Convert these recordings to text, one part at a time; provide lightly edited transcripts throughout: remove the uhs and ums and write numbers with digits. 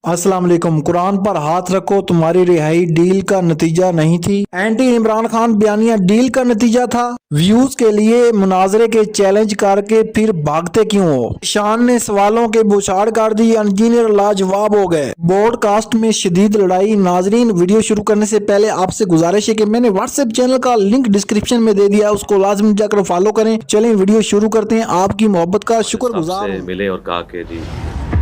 अस्सलाम वालेकुम। कुरान पर हाथ रखो, तुम्हारी रिहाई डील का नतीजा नहीं थी। एंटी इमरान खान बयानिया डील का नतीजा था। व्यूज के लिए मुनाजरे के चैलेंज करके फिर भागते क्यों हो? शान ने सवालों के बौछार कर दी, इंजीनियर लाजवाब हो गए। ब्रॉडकास्ट में शदीद लड़ाई। नाजरीन, वीडियो शुरू करने से पहले आपसे गुजारिश है कि मैंने व्हाट्सएप चैनल का लिंक डिस्क्रिप्शन में दे दिया, उसको लाजमी जाकर फॉलो करें। चलें वीडियो शुरू करते हैं। आपकी मोहब्बत का शुक्रगुजार हूं। मिले और कहा कि जी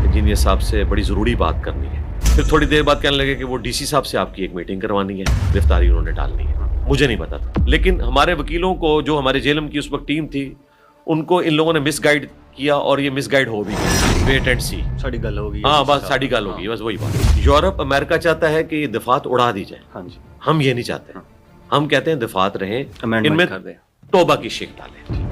इंजीनियर साहब से बड़ी ज़रूरी बात करनी है। फिर थोड़ी देर बाद कहने लगे कि वो डीसी साहब से आपकी एक मीटिंग करवानी है, गिरफ्तारी उन्होंने डालनी है। मुझे नहीं पता था, लेकिन हमारे वकीलों को, जो हमारे जेलम की उस वक्त टीम थी, उनको इन लोगों ने मिसगाइड किया और ये मिसगाइड हो भी गया। वेट एंड सी, साड़ी गल होगी। हाँ, बस साड़ी गल होगी, बस वही बात। यूरोप अमेरिका चाहता है कि दफात उड़ा दी जाए। हाँ जी, हम ये नहीं चाहते। हम कहते हैं दफात रहें, अमेंडमेंट इनमें कर दें, तौबा की शेक डालें।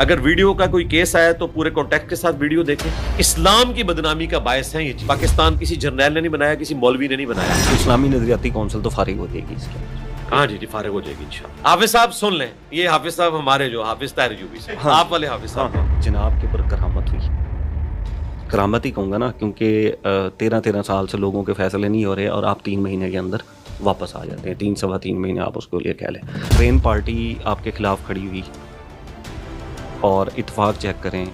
अगर वीडियो का कोई केस आया तो पूरे कॉन्टेक्ट के साथ वीडियो देखें। इस्लाम की बदनामी का बायस है ये चीज। पाकिस्तान किसी जर्नैल ने नहीं बनाया, किसी मौलवी ने नहीं बनाया। इस्लामी नजरियाती कौंसिल तो फारिग हो जाएगी इसके। हाँ जी, फारिग हो जाएगी इंशाल्लाह। हाफिज साहब सुन लें, ये हाफिज साहब हमारे जो हाफिज ताहिर यूबी से, हाँ, आप वाले हाफिज साहब। हाँ, जनाब के ऊपर करामत हुई। करामत ही कहूँगा ना, क्योंकि 13 साल से लोगों के फैसले नहीं हो रहे और आप 3 महीने के अंदर वापस आ जाते हैं। 3 सवा 3 महीने आप उसको लिए कह लें। ट्रेन पार्टी आपके खिलाफ खड़ी हुई और इत्फाक चेक करें,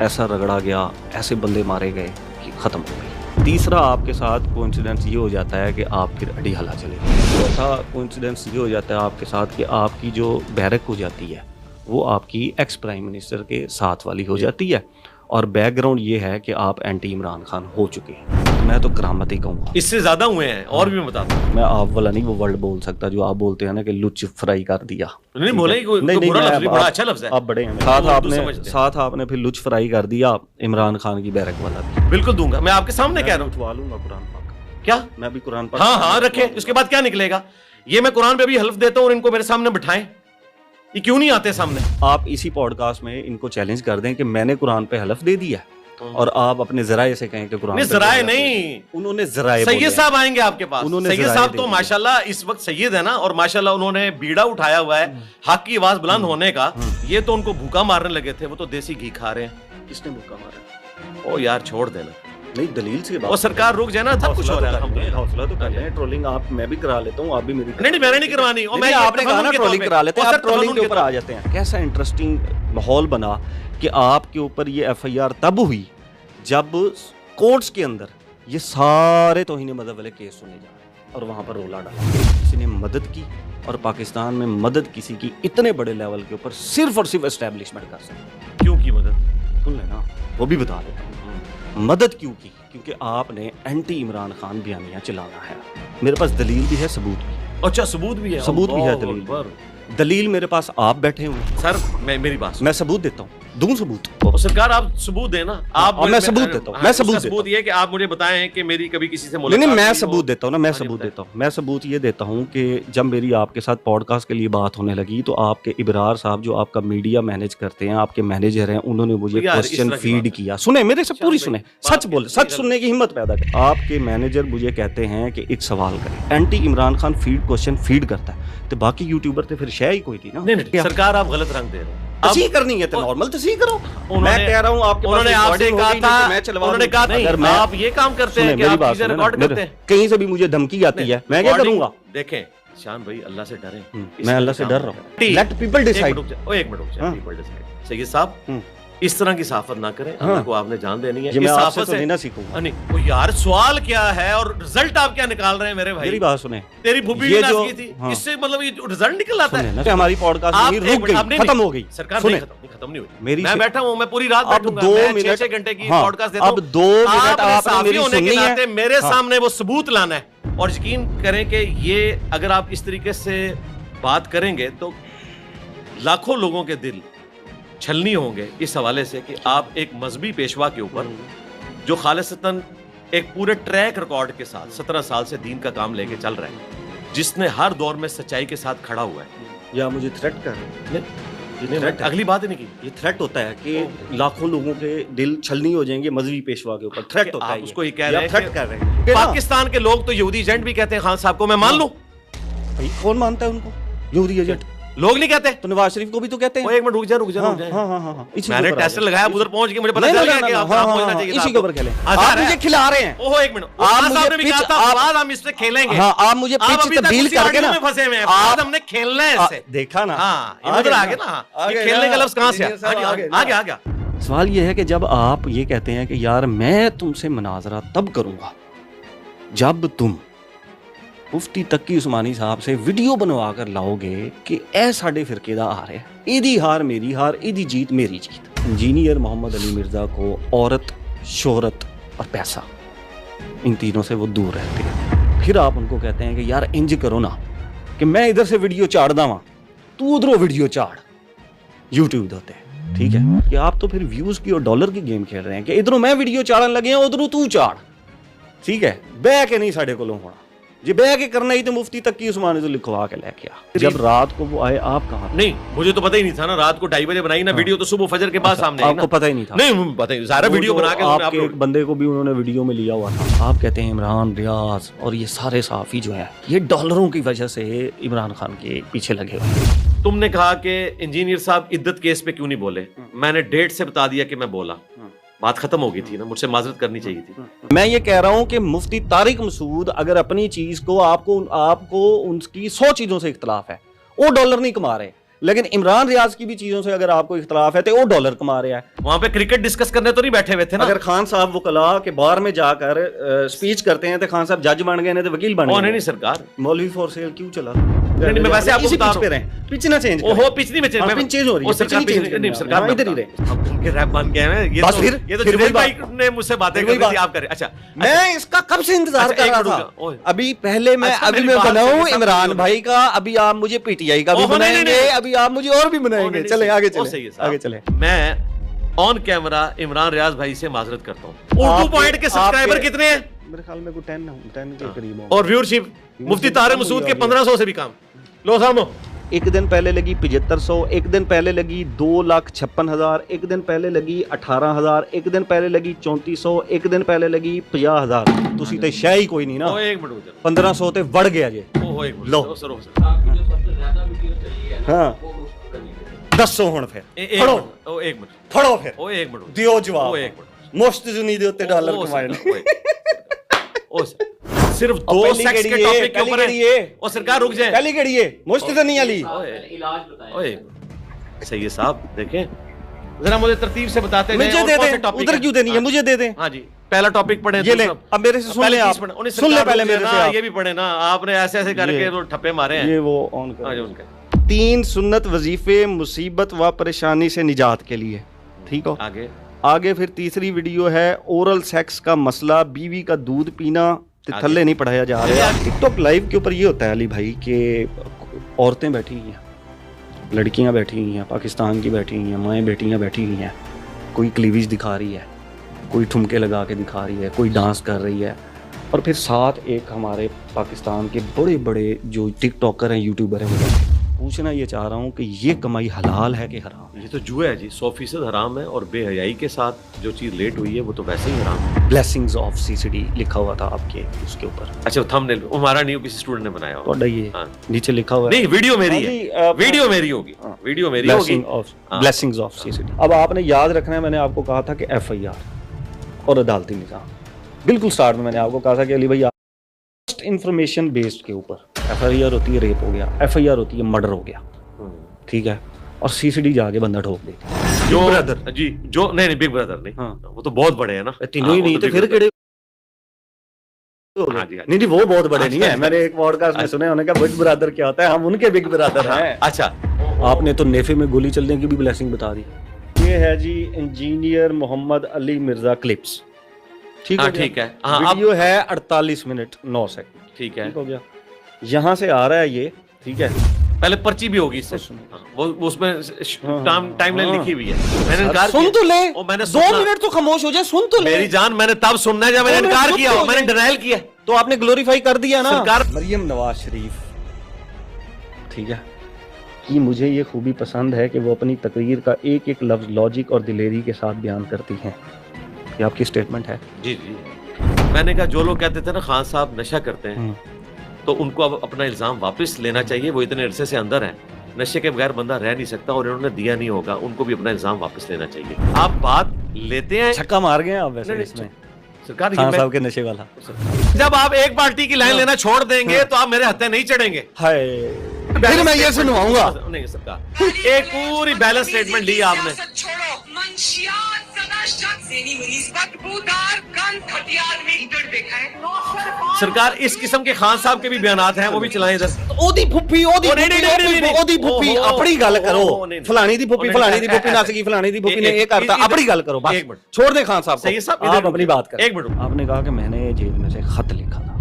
ऐसा रगड़ा गया, ऐसे बंदे मारे गए कि ख़त्म हो गई। तीसरा आपके साथ कोइंसिडेंस ये हो जाता है कि आप फिर अड़ी हला चले गए। चौथा कोइंसिडेंस ये हो जाता है आपके साथ कि आपकी जो बैरक हो जाती है वो आपकी एक्स प्राइम मिनिस्टर के साथ वाली हो जाती है, और बैकग्राउंड ये है कि आप एंटी इमरान खान हो चुके हैं। मैं तो करामत ही कहूँगा। इससे ज्यादा हुए हैं और भी मैं बताता हूँ। मैं आप वाला नहीं वो वर्ड बोल सकता जो आप बोलते हैं ना कि लुच फ्राई कर दिया। नहीं बोला ही कोई, नहीं, बुरा मैं लफ्ज़ नहीं, बड़ा अच्छा लफ्ज़ है। आप बड़े हैं। साथ आपने फिर लुच फ्राई कर दिया इमरान खान की बैरक वाला भी। बिल्कुल दूंगा, मैं आपके सामने कह रहा हूँ। उठवा लूंगा कुरान पाक। क्या? मैं भी कुरान पाक। हाँ रखे, उसके बाद क्या निकलेगा? ये मैं कुरान पे भी हल्फ देता हूँ और इनको मेरे सामने बिठाएं। ये क्यों नहीं आते सामने? आप इसी पॉडकास्ट में इनको चैलेंज कर दें कि मैंने कुरान पे हल्फ दे दिया और आप अपने जराये से कहें कि कुरान जराये नहीं, उन्होंने जराये। सैयद साहब आएंगे आपके पास। उन्होंने सैयद साहब तो माशाल्लाह इस वक्त सैयद है ना, और माशाल्लाह उन्होंने बीड़ा उठाया हुआ है हक की आवाज बुलंद होने का। ये तो उनको भूखा मारने लगे थे, वो तो देसी घी खा रहे हैं। किसने भूखा मारा? ओ यार छोड़ देना, नहीं दलील से वो सरकार रुक जाए ना, सब कुछ हो रहा है। हौसला तो कर लें। ट्रोलिंग आप मैं भी करा लेता हूँ, आप भी मेरी। नहीं मैंने नहीं करवानी। और मैं आपने कहा ना ट्रोलिंग करा लेते हैं, आप ट्रोलिंग के ऊपर आ जाते हैं। कैसा इंटरेस्टिंग माहौल बना कि आपके ऊपर ये एफआईआर तब हुई जब कोर्ट्स के अंदर ये सारे तौहीन मज़हब वाले केस सुने जा रहे और वहाँ पर रोला डाला। किसी ने मदद की, और पाकिस्तान में मदद किसी की इतने बड़े लेवल के ऊपर सिर्फ और सिर्फ एस्टेब्लिशमेंट कर सकती। क्यों की मदद? सुन लेना, वो भी बता देता हूँ। मदद क्यों की? क्योंकि आपने एंटी इमरान खान बयानियाँ चलाना है। मेरे पास दलील भी है, सबूत भी। अच्छा, सबूत भी है? सबूत भी है, दलील पर दलील मेरे पास। आप बैठे हुए सर, मेरी बात, मैं सबूत देता हूँ, दूं सबूत। सरकार आप सबूत देना। आप मैं सबूत देता हूँ। मैं सबूत ये कि आप मुझे बताएं कि मेरी कभी किसी से नहीं, मैं सबूत देता हूँ ना, मैं सबूत देता हूँ। मैं सबूत ये देता हूँ कि जब मेरी आपके साथ पॉडकास्ट के लिए बात होने लगी तो आपके इब्रार साहब, जो आपका मीडिया मैनेज करते हैं, आपके मैनेजर हैं, उन्होंने मुझे क्वेश्चन फीड किया। सुने मेरे से पूरी सुने, सच बोले, सच सुनने की हिम्मत पैदा कर। आपके मैनेजर मुझे कहते हैं कि एक सवाल करें, anti Imran Khan question feed करता है, तो बाकी यूट्यूबर तो फिर शय ही कोई थी ना। नहीं, सरकार आप गलत रंग दे रहे हैं। तस्हीह करनी है तो नॉर्मल तस्हीह करो। मैं कह रहा हूँ आपके पास उन्होंने आपसे कहा था, मैं चलवा उन्होंने कहा अगर नहीं, आप ये काम करते हैं कि आप चीजें रिकॉर्ड करते हैं। कहीं से भी मुझे धमकी आती है, मैं क्या करूंगा? देखें शान भाई, अल्लाह से डरें। मैं अल्लाह से डर रहा हूँ। Let people decide. एक मिनट, पीपल डिसाइड। सैयद साहब इस तरह की साफत ना करें। अल्लाह को आपने जान देनी है। इस साफत से नहीं सीखूंगा। नहीं, वो यार सवाल क्या है और रिजल्ट आप क्या निकाल रहे हैं मेरे भाई? मेरी बात सुने। तेरी फूफी की नाश की थी, इससे मतलब ये रिजल्ट निकल आता है। हमारी पॉडकास्ट रुक गई, खत्म हो गई। सरकार खत्म नहीं हुई। मैं बैठा हूँ, मैं पूरी रात बैठूंगा। 2 घंटे की पॉडकास्ट देता हूँ। अब 2 मिनट आपने मेरी सुननी है। मेरे सामने वो सबूत लाना है, और यकीन करें कि ये अगर आप इस तरीके से बात करेंगे तो लाखों लोगों के दिल छलनी होंगे इस हवाले से कि आप एक मजहबी पेशवा के ऊपर, जो खालिसतन एक पूरे ट्रैक रिकॉर्ड के साथ 17 साल से दीन का काम लेके चल रहा है, जिसने हर दौर में सच्चाई के साथ खड़ा हुआ है। या मुझे थ्रेट कर अगली बात ही नहीं की। ये थ्रेट होता है कि लाखों लोगों के दिल छलनी हो जाएंगे मजहबी पेशवा के ऊपर। थ्रेट होता है। उसको ये कह रहे हैं, थ्रेट कर रहे हैं। पाकिस्तान के लोग तो यहूदी एजेंट भी कहते हैं खान साहब को। मैं मान लूं? भाई कौन मानता है उनको यहूदी एजेंट? लोग नहीं कहते। तो नवाज शरीफ को भी तो कहते वो हैं। एक मिनट रुक जा हाँ, हाँ, मैंने टेस्ट लगाया, उधर पहुंच के मुझे पता चल गया कि आप पहुंचना चाहिए था। इसी के ऊपर खेलें। आप मुझे खिला रहे हैं। ओहो एक मिनट, आप मुझे भी कहा था बाद हम इससे खेलेंगे। हाँ, आप मुझे पिच तब्दील करके ना फंसे हुए हैं, बाद हमने खेलना है इससे। देखा ना, हाँ इधर आ गए ना, ये खेलने का लफ्ज कहाँ से आ गया। सवाल ये है कि जब आप ये कहते हैं कि यार मैं तुमसे मुनाजरा तब करूंगा जब तुम मुफ्ती तकी उस्मानी साहब से वीडियो बनवा कर लाओगे कि ए साडे फिरके दा हार है, इदी हार मेरी हार, इदी जीत मेरी जीत। इंजीनियर मोहम्मद अली मिर्जा को औरत, शोहरत और पैसा, इन तीनों से वो दूर रहते हैं। फिर आप उनको कहते हैं कि यार इंज करो ना कि मैं इधर से वीडियो चाड़ दावा, तू उधरों वीडियो चाड़, यूट्यूब होते हैं। ठीक है कि आप तो फिर व्यूज की और डॉलर की गेम खेल रहे हैं कि इधरों मैं वीडियो चाड़न लगे हैं, उधरों तू चाड़। ठीक है, बह के नहीं साढ़े कोलों होना, जी बह के करना ही तो मुफ्ती तक की उस्मानी तो लिखवा के लेके आ। जब रात को वो आए, आप कहाँ? नहीं मुझे तो पता ही नहीं था ना, रात को 2:30 बजे बनाई ना वीडियो, तो सुबह फजर के बाद सामने आई ना। आपको पता ही नहीं था? नहीं पता ही, सारा वीडियो बना के आपके एक बंदे को भी उन्होंने वीडियो में लिया हुआ था। आप कहते हैं इमरान, रियाज और ये सारे सहाफी जो है ये डॉलरों की वजह से इमरान खान के पीछे लगे हुए। तुमने कहा कि इंजीनियर साहब इद्दत केस पे क्यों नहीं बोले, मैंने डेट से बता दिया कि मैं बोला, बात खत्म हो गई थी ना, मुझसे माजरत करनी चाहिए थी। मैं ये कह रहा हूं कि मुफ्ती तारिक मसूद अगर अपनी चीज को आपको उनकी 100 चीजों से इख्तलाफ है, वो डॉलर नहीं कमा रहे, लेकिन इमरान रियाज की भी चीजों से अगर आपको इख्तलाफ है तो वो डॉलर कमा रहे हैं। वहां पे क्रिकेट डिस्कस करने तो नहीं बैठे हुए थे ना। अगर खान साहब वकला के बार में जाकर स्पीच करते हैं तो खान साहब जज बन गए ने तो वकील बन गए। नहीं सरकार, मौलवी फॉर सेल क्यों चला? नहीं मैं वैसे आपको बता रहा हूं, पिच ना चेंज करें। ओहो पिच नहीं में चेंज हो रही है, सरकार नहीं, सरकार इधर ही रहे। हम उनके रैप बन गए हैं। ये तो जुबैर भाई ने मुझसे बातें कर दी, आप करें। अच्छा मैं इसका कब से इंतजार कर रहा था। अभी पहले मैं अभी मैं बनाऊं इमरान भाई का, अभी आप मुझे पीटीआई का भी बनाएंगे, अभी आप मुझे और भी बनाएंगे। चले आगे चले, आगे चले। मैं ऑन कैमरा इमरान रियाज भाई से माजरत करता हूँ। उर्दू पॉइंट के सब्सक्राइबर कितने हैं? मेरे ख्याल में 10 के करीब। और व्यूअरशिप मुफ्ती तारिक मसूद के 1500 से भी कम। लो सामो, एक दिन पहले लगी 7500, एक दिन पहले लगी 2,56,000, एक दिन पहले लगी 18,000, एक दिन पहले लगी 3400, एक दिन पहले लगी 50,000। ਤੁਸੀਂ ਤੇ ਸ਼ੈ ਹੀ ਕੋਈ ਨਹੀਂ ਨਾ। ਉਹ ਇੱਕ ਮਿੰਟ ਰੁਕ 1500 ਤੇ ਵੜ ਗਿਆ ਜੇ। ਉਹ ਇੱਕ ਮਿੰਟ ਲੋ ਸਰ ਹਾਂ ਦੱਸੋ ਹੁਣ ਫਿਰ ਫੜੋ। ਉਹ ਇੱਕ ਮਿੰਟ ਫੜੋ ਫਿਰ, ਉਹ ਇੱਕ ਮਿੰਟ ਦਿਓ ਜਵਾਬ। ਉਹ ਇੱਕ ਮਿੰਟ ਮੁਫਤ ਜ਼ੁਨੀ ਦੇ ਉੱਤੇ ਡਾਲਰ ਕਮਾਏ ਨੇ। ਉਹ सिर्फ 2 सेक्स के टॉपिक के ऊपर है। और सरकार रुक जाए, पहली कड़ी है मुश्त तो नहीं अली। इलाज बताएं। सही है साहब, देखें जरा मुझे तरतीब से बताते हैं। मुझे दे दें, उधर क्यों देनी है, मुझे दे दें। हाँ जी, पहला टॉपिक पढ़े ये ले, अब मेरे से सुन ले आप, सुन ले पहले मेरे से। ये भी पढ़े ना आपने, ऐसे ऐसे करके ठप्पे मारे हैं। ये वो ऑन कर। 3 सुन्नत वजीफे मुसीबत व परेशानी से निजात के लिए। ठीक हो, आगे फिर तीसरी वीडियो है ओरल सेक्स का मसला, बीवी का दूध पीना थल्ले नहीं पढ़ाया जा रहा है। टिकटॉक लाइव के ऊपर ये होता है अली भाई कि औरतें बैठी हुई हैं, लड़कियां बैठी हुई हैं, पाकिस्तान की बैठी हुई हैं, माएँ बेटियां बैठी हुई हैं, कोई क्लीवेज दिखा रही है, कोई ठुमके लगा के दिखा रही है, कोई डांस कर रही है, और फिर साथ एक हमारे पाकिस्तान के बड़े बड़े जो टिकटॉकर हैं, यूट्यूबर हैं, वो पूछना ये चाह रहा हूँ कि ये कमाई हलाल है कि हराम? ये तो जुआ है जी, 100% हराम है। और बेहयाई के साथ जो चीज़ लेट हुई है वो तो वैसे ही हराम है। ब्लेसिंग्स ऑफ सीसीडी लिखा हुआ था आपके उसके ऊपर। अच्छा, थंबनेल हमारा नहीं, किसी स्टूडेंट ने बनाया होगा। ये नीचे लिखा हुआ है। नहीं, वीडियो मेरी है, वीडियो मेरी होगी, वीडियो मेरी होगी। Blessings of CCD. अब आपने याद रखना है, मैंने आपको कहा था कि FIR और अदालती निज़ाम, बिल्कुल स्टार्ट में मैंने आपको कहा था कि अली भाई इंफॉर्मेशन बेस्ड के ऊपर FIR होती है रेप हो गया, FIR होती है मर्डर हो गया, ठीक है, और CCD जाके बंदा ठोक दे। जो ब्रदर जी, जो नहीं बिग ब्रदर नहीं, हाँ, वो तो बहुत बड़े हैं ना, तीनों ही नहीं तो फिर केड़े? नहीं वो बहुत बड़े नहीं है। मैंने एक पॉडकास्ट में सुने, उन्होंने कहा बिग ब्रदर क्या होता है, हम उनके बिग ब्रदर हैं। अच्छा, आपने तो नेफे में गोली चलने की भी ब्लेसिंग बता दी। ये है जी इंजीनियर मोहम्मद अली मिर्जा क्लिप्स। ठीक है, ठीक है। वीडियो है 48 मिनट 9 सेकंड। ठीक है, हो गया। यहाँ से आ रहा है ये, ठीक है, पहले पर्ची भी होगी इससे, वो उसमें टाइमलाइन लिखी हुई है। मैंने इनकार सुन तो ले, मैंने 2 मिनट तो खामोश हो जाए, सुन तो ले। मेरी जान, मैंने तब सुनना है जब मैंने इनकार किया, मैंने डिनायल किया, तो आपने ग्लोरीफाई कर दिया ना। सरकार मरियम नवाज शरीफ, ठीक है, कि मुझे ये खूबी पसंद है कि वो अपनी तकरीर का एक एक लफ्ज लॉजिक और दिलेरी के साथ बयान करती हैं। ये आपकी स्टेटमेंट है? जी जी। मैंने कहा जो लोग कहते थे ना खान साहब नशा करते हैं, तो उनको अब अपना इल्जाम वापस लेना चाहिए, वो इतने अरसे से अंदर हैं, नशे के बगैर बंदा रह नहीं सकता, और इन्होंने दिया नहीं होगा, उनको भी अपना इल्जाम वापस लेना चाहिए। आप बात लेते हैं, छक्का मार गए आप वैसे नहीं, इसमें सरकार खान साहब के नशे वाला। जब आप एक पार्टी की लाइन लेना छोड़ देंगे तो आप मेरे हत्थे नहीं चढ़ेंगे। हाय फिर मैं ये सुनवाऊंगा। नहीं सरकार, एक पूरी बैलेंस स्टेटमेंट ली आपने। सरकार इस किस्म के खान साहब के भी बयानात हैं, वो भी चलाएं इधर। ओदी फुप्पी ओदी ओदी फुप्पी अपनी गल करो, फलानी दी फुप्पी नस गई, फलानी दी फुप्पी ने ये करता, अपनी गल करो बस, छोड़ दे खान साहब को, आप अपनी बात करें। एक मिनट, आपने कहा कि मैंने जेल में से खत लिखा था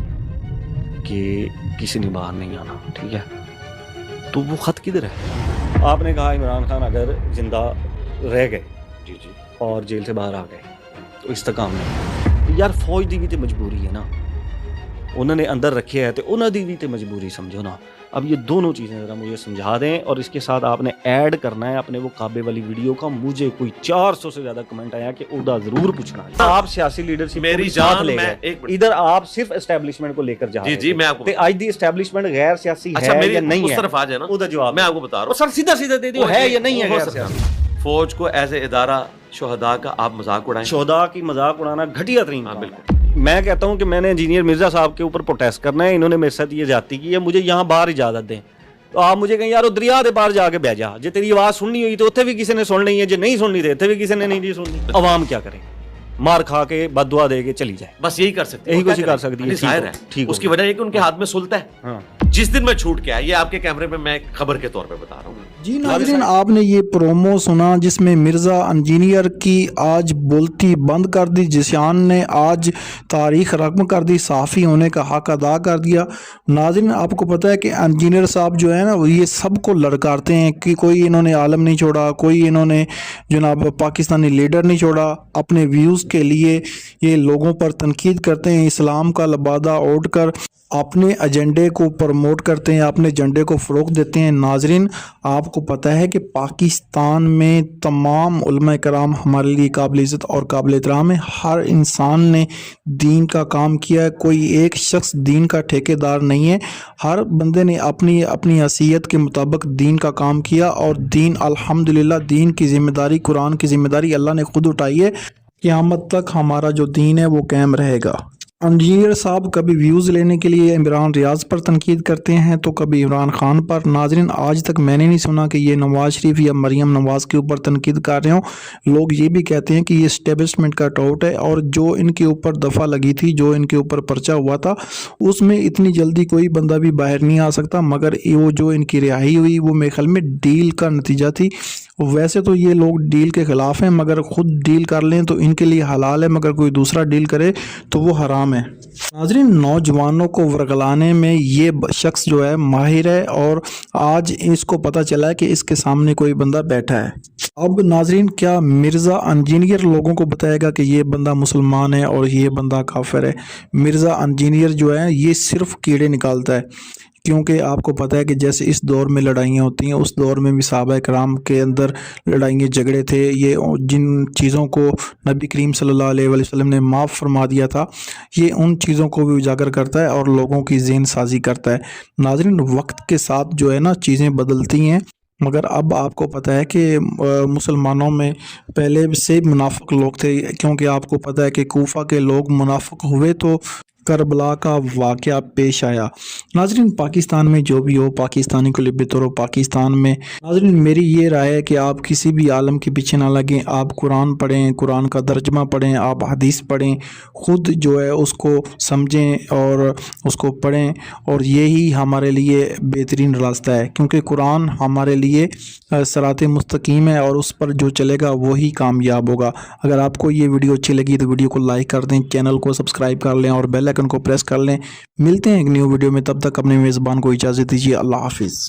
कि किसी ने बाहर नहीं आना, ठीक है, तो वो खत किधर है? आपने कहा इमरान खान अगर जिंदा रह गए जी जी और जेल से बाहर आ गए तो इस्तेकाम नहीं। यार फौज दी भी तो मजबूरी है ना, उन्होंने अंदर रखे है तो उन्होंने दी भी तो मजबूरी समझो ना। अब ये दोनों चीज़ें ज़रा मुझे समझा दें, और इसके साथ आपने ऐड करना है अपने वो काबे वाली वीडियो का। मुझे कोई 400 से ज़्यादा कमेंट आया कि उदा ज़रूर पूछना है। आप सियासी लीडरशिप मेरी साथ जान, ले मैं गए, एक मिनट, इधर आप सिर्फ एस्टेब्लिशमेंट को लेकर जा रहे जी मैं आपको, आज दी एस्टेब्लिशमेंट गैर सियासी अच्छा है मेरी या नहीं उस है, तरफ आ जाए ना, उधर जवाब मैं आपको बता रहा हूँ सर, सीधा सीधा दे दियो है या नहीं है गैर सियासी। फौज को एज ए इदारा शोहदा का आप मजाक उड़ाएं। शोहदा की मजाक उड़ाना घटिया तरीन। हाँ बिल्कुल। मैं कहता हूं कि मैंने इंजीनियर मिर्जा साहब के ऊपर प्रोटेस्ट करना है, इन्होंने मेरे साथ ये ज्यादती की है, मुझे यहाँ बाहर इजाजत दें। तो आप मुझे कहें यार वो दरिया के पार जाके बह जा, जे तेरी आवाज सुननी हुई तो उत्थे भी किसी ने सुन ली है, जे नहीं सुननी थे उत्थे भी किसी ने नहीं सुननी। अवाम क्या करे, मार खा के बददुआ दे के चली जाए, बस यही कर सकते यही कुछ कर सकती है। जाहिर है, ठीक, उसकी वजह ये कि उनके हाथ में सुल्ता है। हाँ। जिस दिन मैं छूट के आया, ये आपके कैमरे में मैं खबर के तौर पे बता रहा हूँ। जी नाज़रीन, आपने ये प्रोमो सुना जिसमें मिर्ज़ा इंजीनियर की आज बोलती बंद कर दी, जिशान ने आज तारीख रकम कर दी, साफ़ी होने का हक अदा कर दिया। नाज़रीन आपको पता है कि इंजीनियर साहब जो है ना, ये सबको लड़कारते हैं कि कोई इन्होंने आलम नहीं छोड़ा, कोई इन्होंने जनाब पाकिस्तानी लीडर नहीं छोड़ा। अपने व्यूज़ के लिए ये लोगों पर तनकीद करते हैं, इस्लाम का लबादा ओढ़ कर अपने एजेंडे को प्रमोट करते हैं, अपने एजेंडे को फ़रोग़ देते हैं। नाज़रीन आपको पता है कि पाकिस्तान में तमाम उलमा कराम हमारे लिए काबिल इज़्ज़त और काबिल एहतराम है। हर इंसान ने दीन का काम किया है, कोई एक शख्स दीन का ठेकेदार नहीं है। हर बंदे ने अपनी अपनी हैसियत के मुताबिक दीन का काम किया, और दीन अल्हम्दुलिल्लाह दीन की ज़िम्मेदारी, कुरान की ज़िम्मेदारी अल्लाह ने खुद उठाई है। क़यामत तक हमारा जो दीन है वो कायम रहेगा। इंजीनियर साहब कभी व्यूज़ लेने के लिए इमरान रियाज पर तनकीद करते हैं तो कभी इमरान खान पर। नाज़रीन आज तक मैंने नहीं सुना कि ये नवाज़ शरीफ या मरीम नवाज़ के ऊपर तनकीद कर रहे हों। लोग ये भी कहते हैं कि ये एस्टेब्लिशमेंट का टॉट है, और जो इनके ऊपर दफ़ा लगी थी, जो इनके ऊपर पर्चा हुआ था, उसमें इतनी जल्दी कोई बंदा भी बाहर नहीं आ सकता। मगर वो जो इनकी रिहाई हुई वो मेरे ख्याल में डील का नतीजा थी। वैसे तो ये लोग डील के ख़िलाफ़ हैं, मगर ख़ुद डील कर लें तो इनके लिए हलाल है, मगर कोई दूसरा डील करे तो वो हराम है। नाज़रीन नौजवानों को वर्गलाने में ये शख्स जो है माहिर है, और आज इसको पता चला है कि इसके सामने कोई बंदा बैठा है। अब नाज़रीन क्या मिर्ज़ा इंजीनियर लोगों को बताएगा कि ये बंदा मुसलमान है और ये बंदा काफिर है? मिर्ज़ा इंजीनियर जो है ये सिर्फ कीड़े निकालता है, क्योंकि आपको पता है कि जैसे इस दौर में लड़ाइयाँ होती हैं, उस दौर में भी सहाबा कराम के अंदर लड़ाइयाँ झगड़े थे। ये जिन चीज़ों को नबी करीम सल्लल्लाहु अलैहि वसल्लम ने माफ़ फरमा दिया था, ये उन चीज़ों को भी उजागर करता है और लोगों की ज़हन साजी करता है। नाज़रीन वक्त के साथ जो है ना चीज़ें बदलती हैं, मगर अब आपको पता है कि मुसलमानों में पहले से मुनाफिक लोग थे, क्योंकि आपको पता है कि कूफा के लोग मुनाफिक हुए तो करबला का वाक़या पेश आया। नाज़रीन पाकिस्तान में जो भी हो, पाकिस्तानी को बेहतर हो पाकिस्तान में। नाज़रीन मेरी ये राय है कि आप किसी भी आलम के पीछे ना लगें, आप कुरान पढ़ें, कुरान का तर्जुमा पढ़ें, आप हदीस पढ़ें, ख़ुद जो है उसको समझें और उसको पढ़ें, और यही हमारे लिए बेहतरीन रास्ता है, क्योंकि कुरान हमारे लिए सराते मुस्तकीम है और उस पर जो चलेगा वही कामयाब होगा। अगर आपको ये वीडियो अच्छी लगी तो वीडियो को लाइक कर दें, चैनल को सब्सक्राइब कर लें और बेल आइकन को प्रेस कर लें। मिलते हैं एक न्यू वीडियो में, तब तक अपने मेज़बान को इजाज़त दीजिए। अल्लाह हाफिज़।